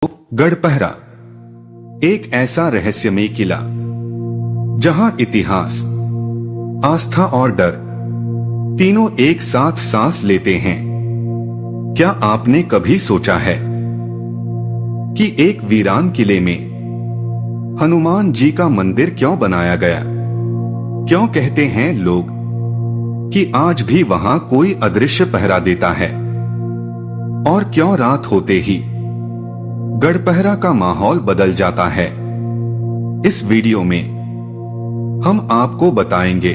गढ़पहरा एक ऐसा रहस्यमय किला जहां इतिहास, आस्था और डर तीनों एक साथ सांस लेते हैं। क्या आपने कभी सोचा है कि एक वीरान किले में हनुमान जी का मंदिर क्यों बनाया गया? क्यों कहते हैं लोग कि आज भी वहां कोई अदृश्य पहरा देता है? और क्यों रात होते ही गढ़पहरा का माहौल बदल जाता है? इस वीडियो में हम आपको बताएंगे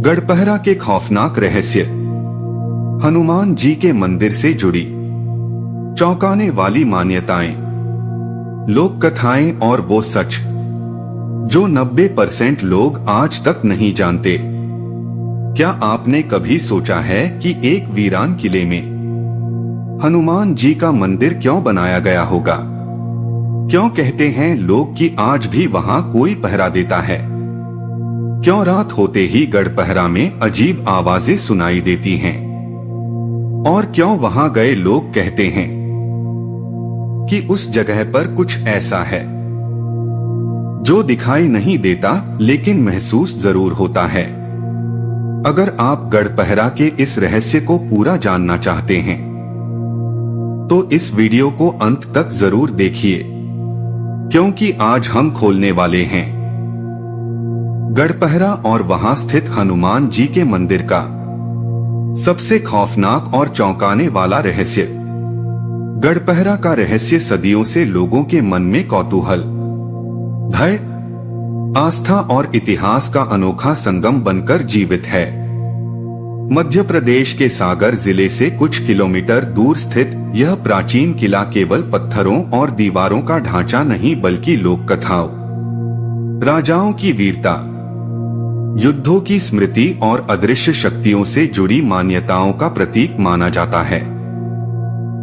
गढ़पहरा के खौफनाक रहस्य, हनुमान जी के मंदिर से जुड़ी चौंकाने वाली मान्यताएं, लोक कथाएं और वो सच जो 90% लोग आज तक नहीं जानते। क्या आपने कभी सोचा है कि एक वीरान किले में हनुमान जी का मंदिर क्यों बनाया गया होगा? क्यों कहते हैं लोग कि आज भी वहां कोई पहरा देता है? क्यों रात होते ही गढ़पहरा में अजीब आवाजें सुनाई देती हैं? और क्यों वहां गए लोग कहते हैं कि उस जगह पर कुछ ऐसा है जो दिखाई नहीं देता लेकिन महसूस जरूर होता है? अगर आप गढ़पहरा के इस रहस्य को पूरा जानना चाहते हैं तो इस वीडियो को अंत तक जरूर देखिए, क्योंकि आज हम खोलने वाले हैं गढ़पहरा और वहां स्थित हनुमान जी के मंदिर का सबसे खौफनाक और चौंकाने वाला रहस्य। गढ़पहरा का रहस्य सदियों से लोगों के मन में कौतूहल, भय, आस्था और इतिहास का अनोखा संगम बनकर जीवित है। मध्य प्रदेश के सागर जिले से कुछ किलोमीटर दूर स्थित यह प्राचीन किला केवल पत्थरों और दीवारों का ढांचा नहीं बल्कि लोक कथाओं, राजाओं की वीरता, युद्धों की स्मृति और अदृश्य शक्तियों से जुड़ी मान्यताओं का प्रतीक माना जाता है।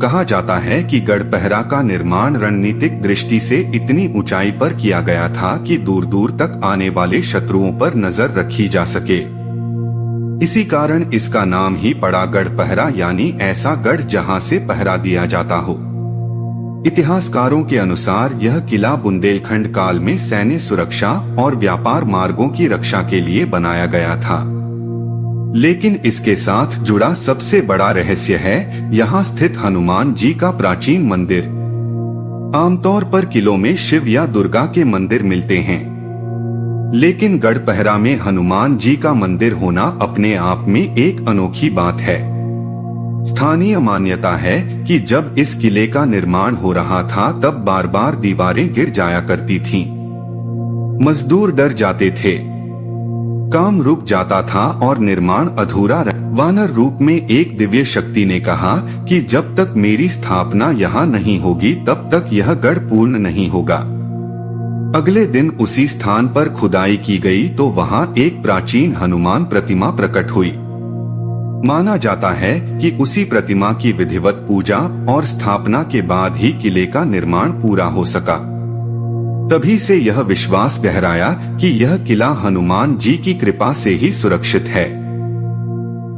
कहा जाता है कि गढ़पहरा का निर्माण रणनीतिक दृष्टि से इतनी ऊंचाई पर किया गया था कि दूर दूर तक आने वाले शत्रुओं पर नजर रखी जा सके। इसी कारण इसका नाम ही पड़ा गढ़पहरा, यानी ऐसा गढ़ जहां से पहरा दिया जाता हो। इतिहासकारों के अनुसार यह किला बुंदेलखंड काल में सैन्य सुरक्षा और व्यापार मार्गों की रक्षा के लिए बनाया गया था। लेकिन इसके साथ जुड़ा सबसे बड़ा रहस्य है यहाँ स्थित हनुमान जी का प्राचीन मंदिर। आमतौर पर किलों में शिव या दुर्गा के मंदिर मिलते हैं, लेकिन गढ़पहरा में हनुमान जी का मंदिर होना अपने आप में एक अनोखी बात है। स्थानीय मान्यता है कि जब इस किले का निर्माण हो रहा था तब बार बार दीवारें गिर जाया करती थीं। मजदूर डर जाते थे, काम रुक जाता था और निर्माण अधूरा रह। वानर रूप में एक दिव्य शक्ति ने कहा कि जब तक मेरी स्थापना यहाँ नहीं होगी तब तक यह गढ़ पूर्ण नहीं होगा। अगले दिन उसी स्थान पर खुदाई की गई तो वहाँ एक प्राचीन हनुमान प्रतिमा प्रकट हुई। माना जाता है कि उसी प्रतिमा की विधिवत पूजा और स्थापना के बाद ही किले का निर्माण पूरा हो सका। तभी से यह विश्वास गहराया कि यह किला हनुमान जी की कृपा से ही सुरक्षित है।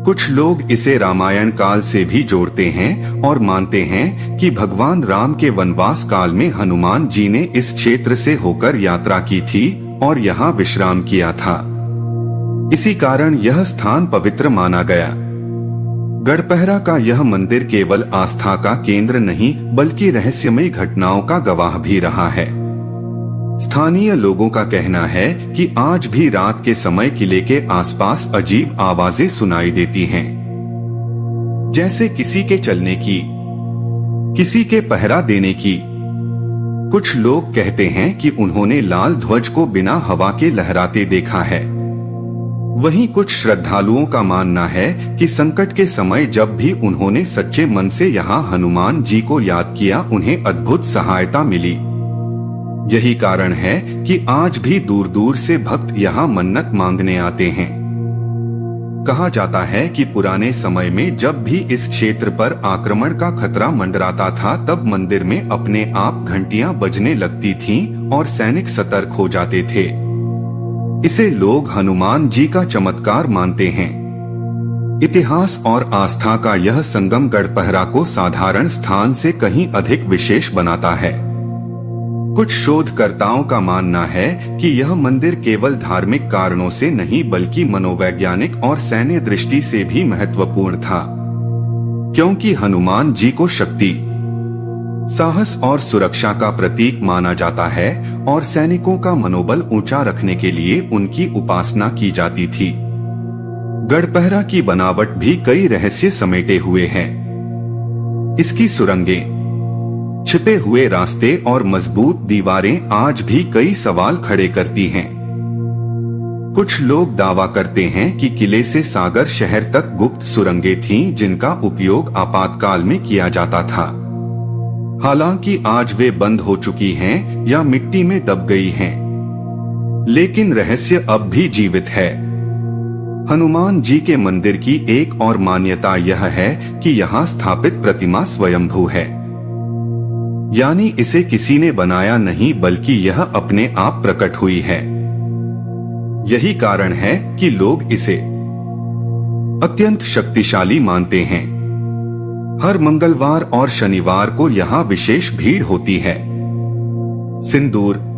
कुछ लोग इसे रामायण काल से भी जोड़ते हैं और मानते हैं कि भगवान राम के वनवास काल में हनुमान जी ने इस क्षेत्र से होकर यात्रा की थी और यहाँ विश्राम किया था। इसी कारण यह स्थान पवित्र माना गया। गढ़पहरा का यह मंदिर केवल आस्था का केंद्र नहीं बल्कि रहस्यमय घटनाओं का गवाह भी रहा है। स्थानीय लोगों का कहना है कि आज भी रात के समय किले के आसपास अजीब आवाजें सुनाई देती हैं, जैसे किसी के चलने की, किसी के पहरा देने की। कुछ लोग कहते हैं कि उन्होंने लाल ध्वज को बिना हवा के लहराते देखा है। वहीं कुछ श्रद्धालुओं का मानना है कि संकट के समय जब भी उन्होंने सच्चे मन से यहाँ हनुमान जी को याद किया, उन्हें अद्भुत सहायता मिली। यही कारण है कि आज भी दूर दूर से भक्त यहाँ मन्नत मांगने आते हैं। कहा जाता है कि पुराने समय में जब भी इस क्षेत्र पर आक्रमण का खतरा मंडराता था तब मंदिर में अपने आप घंटियां बजने लगती थीं और सैनिक सतर्क हो जाते थे। इसे लोग हनुमान जी का चमत्कार मानते हैं। इतिहास और आस्था का यह संगम गढ़पहरा को साधारण स्थान से कहीं अधिक विशेष बनाता है। कुछ शोधकर्ताओं का मानना है कि यह मंदिर केवल धार्मिक कारणों से नहीं बल्कि मनोवैज्ञानिक और सैन्य दृष्टि से भी महत्वपूर्ण था, क्योंकि हनुमान जी को शक्ति, साहस और सुरक्षा का प्रतीक माना जाता है और सैनिकों का मनोबल ऊंचा रखने के लिए उनकी उपासना की जाती थी। गढ़पहरा की बनावट भी कई रहस्य समेटे हुए हैं। इसकी सुरंगें, छिपे हुए रास्ते और मजबूत दीवारें आज भी कई सवाल खड़े करती हैं। कुछ लोग दावा करते हैं कि किले से सागर शहर तक गुप्त सुरंगें थीं जिनका उपयोग आपातकाल में किया जाता था। हालांकि आज वे बंद हो चुकी हैं या मिट्टी में दब गई हैं, लेकिन रहस्य अब भी जीवित है। हनुमान जी के मंदिर की एक और मान्यता यह है कि यहाँ स्थापित प्रतिमा स्वयंभू है, यानी इसे किसी ने बनाया नहीं बल्कि यह अपने आप प्रकट हुई है। यही कारण है कि लोग इसे अत्यंत शक्तिशाली मानते हैं। हर मंगलवार और शनिवार को यहाँ विशेष भीड़ होती है। सिंदूर,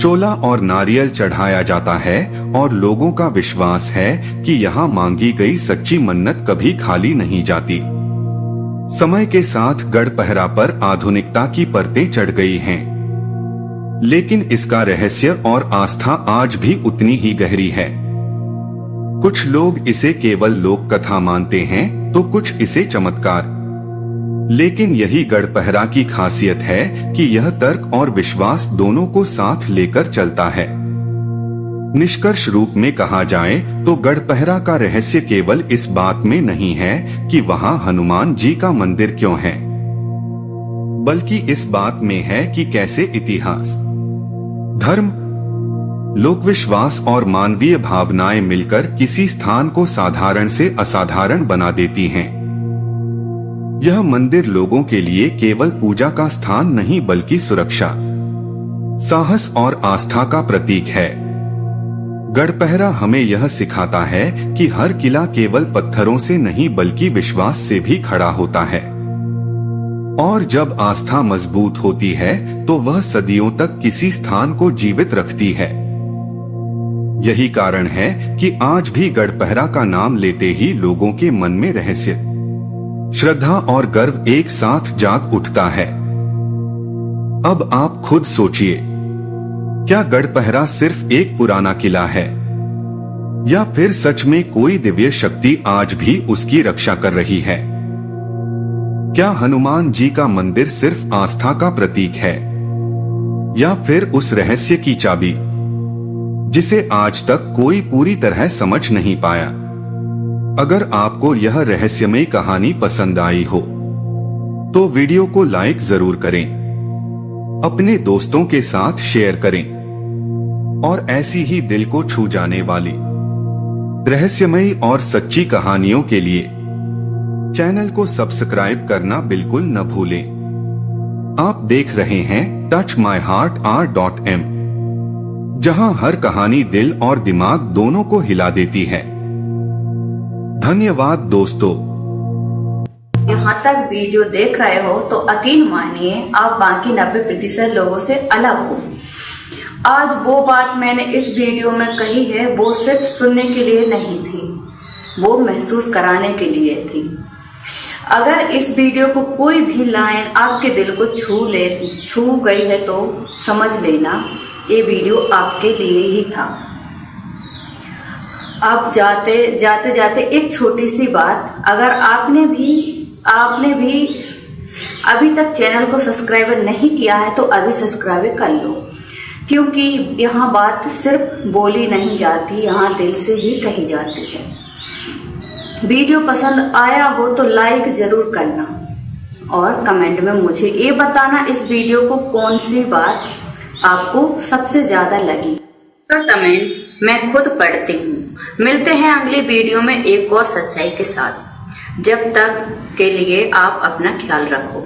चोला और नारियल चढ़ाया जाता है और लोगों का विश्वास है कि यहाँ मांगी गई सच्ची मन्नत कभी खाली नहीं जाती। समय के साथ गढ़पहरा पर आधुनिकता की परतें चढ़ गई हैं, लेकिन इसका रहस्य और आस्था आज भी उतनी ही गहरी है। कुछ लोग इसे केवल लोक कथा मानते हैं तो कुछ इसे चमत्कार, लेकिन यही गढ़पहरा की खासियत है कि यह तर्क और विश्वास दोनों को साथ लेकर चलता है। निष्कर्ष रूप में कहा जाए तो गढ़पहरा का रहस्य केवल इस बात में नहीं है कि वहाँ हनुमान जी का मंदिर क्यों है, बल्कि इस बात में है कि कैसे इतिहास, धर्म, लोकविश्वास और मानवीय भावनाएं मिलकर किसी स्थान को साधारण से असाधारण बना देती हैं। यह मंदिर लोगों के लिए केवल पूजा का स्थान नहीं बल्कि सुरक्षा, साहस और आस्था का प्रतीक है। गढ़पहरा हमें यह सिखाता है कि हर किला केवल पत्थरों से नहीं बल्कि विश्वास से भी खड़ा होता है, और जब आस्था मजबूत होती है तो वह सदियों तक किसी स्थान को जीवित रखती है। यही कारण है कि आज भी गढ़पहरा का नाम लेते ही लोगों के मन में रहस्य, श्रद्धा और गर्व एक साथ जाग उठता है। अब आप खुद सोचिए, क्या गढ़पहरा सिर्फ एक पुराना किला है या फिर सच में कोई दिव्य शक्ति आज भी उसकी रक्षा कर रही है? क्या हनुमान जी का मंदिर सिर्फ आस्था का प्रतीक है या फिर उस रहस्य की चाबी जिसे आज तक कोई पूरी तरह समझ नहीं पाया? अगर आपको यह रहस्यमय कहानी पसंद आई हो तो वीडियो को लाइक जरूर करें, अपने दोस्तों के साथ शेयर करें और ऐसी ही दिल को छू जाने वाली रहस्यमयी और सच्ची कहानियों के लिए चैनल को सब्सक्राइब करना बिल्कुल न भूलें। आप देख रहे हैं touchmyheart.r.m, जहां हर कहानी दिल और दिमाग दोनों को हिला देती है। धन्यवाद दोस्तों। यहाँ तक वीडियो देख रहे हो तो यकीन मानिए आप बाकी 90% लोगों से अलग हो। आज वो बात मैंने इस वीडियो में कही है वो सिर्फ सुनने के लिए नहीं थी, वो महसूस कराने के लिए थी। अगर इस वीडियो को कोई भी लाइन आपके दिल को छू गई है तो समझ लेना ये वीडियो आपके लिए ही था। अब जाते जाते एक छोटी सी बात, अगर आपने भी अभी तक चैनल को सब्सक्राइब नहीं किया है तो अभी सब्सक्राइब कर लो, क्योंकि यहाँ बात सिर्फ बोली नहीं जाती, यहाँ दिल से ही कही जाती है। वीडियो पसंद आया हो तो लाइक जरूर करना और कमेंट में मुझे ये बताना इस वीडियो को कौन सी बात आपको सबसे ज्यादा लगी। तो कमेंट मैं खुद पढ़ती हूँ। मिलते हैं अगली वीडियो में एक और सच्चाई के साथ। जब तक के लिए आप अपना ख्याल रखो।